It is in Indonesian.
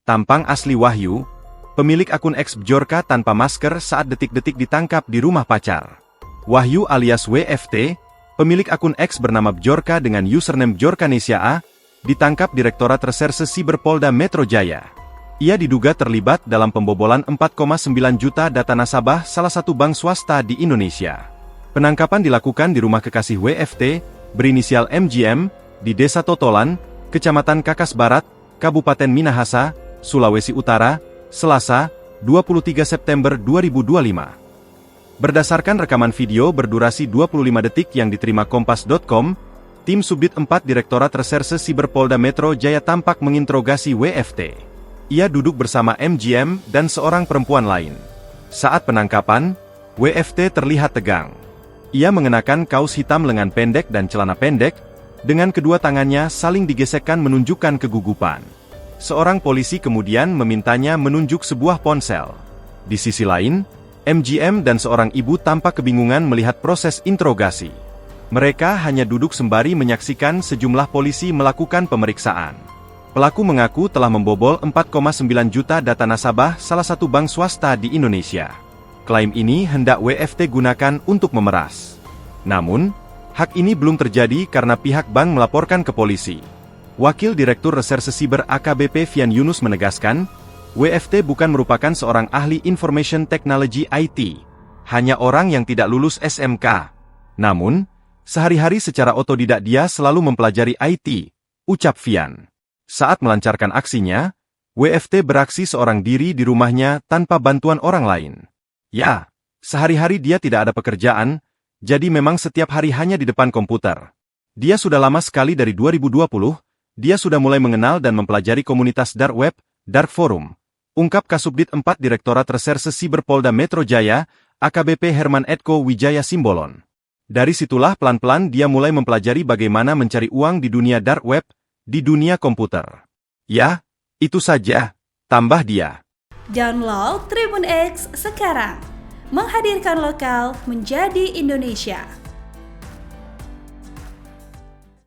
Tampang asli Wahyu, pemilik akun X Bjorka tanpa masker saat detik-detik ditangkap di rumah pacar. Wahyu alias WFT, pemilik akun X bernama Bjorka dengan username Bjorkanesia A, ditangkap Direktorat Reserse Siber Polda Metro Jaya. Ia diduga terlibat dalam pembobolan 4,9 juta data nasabah salah satu bank swasta di Indonesia. Penangkapan dilakukan di rumah kekasih WFT, berinisial MGM, di Desa Totolan, Kecamatan Kakas Barat, Kabupaten Minahasa, Sulawesi Utara, Selasa, 23 September 2025. Berdasarkan rekaman video berdurasi 25 detik yang diterima Kompas.com, tim Subdit 4 Direktorat Reserse Siber Polda Metro Jaya tampak menginterogasi WFT. Ia duduk bersama MGM dan seorang perempuan lain. Saat penangkapan, WFT terlihat tegang. Ia mengenakan kaos hitam lengan pendek dan celana pendek, dengan kedua tangannya saling digesekkan menunjukkan kegugupan. Seorang polisi kemudian memintanya menunjuk sebuah ponsel. Di sisi lain, MGM dan seorang ibu tampak kebingungan melihat proses interogasi. Mereka hanya duduk sembari menyaksikan sejumlah polisi melakukan pemeriksaan. Pelaku mengaku telah membobol 4,9 juta data nasabah salah satu bank swasta di Indonesia. Klaim ini hendak WFT gunakan untuk memeras. Namun, hak ini belum terjadi karena pihak bank melaporkan ke polisi. Wakil Direktur Reserse Siber AKBP Fian Yunus menegaskan, WFT bukan merupakan seorang ahli Information Technology IT, hanya orang yang tidak lulus SMK. Namun, sehari-hari secara otodidak dia selalu mempelajari IT, ucap Fian. Saat melancarkan aksinya, WFT beraksi seorang diri di rumahnya tanpa bantuan orang lain. Ya, sehari-hari dia tidak ada pekerjaan, jadi memang setiap hari hanya di depan komputer. Dia sudah lama sekali dari 2020, dia sudah mulai mengenal dan mempelajari komunitas Dark Web, Dark Forum. Ungkap Kasubdit 4 Direktorat Reserse Siber Polda Metro Jaya, AKBP Herman Edko Wijaya Simbolon. Dari situlah pelan-pelan dia mulai mempelajari bagaimana mencari uang di dunia Dark Web, di dunia komputer. Ya, itu saja, tambah dia. Download Tribun X sekarang, menghadirkan lokal menjadi Indonesia.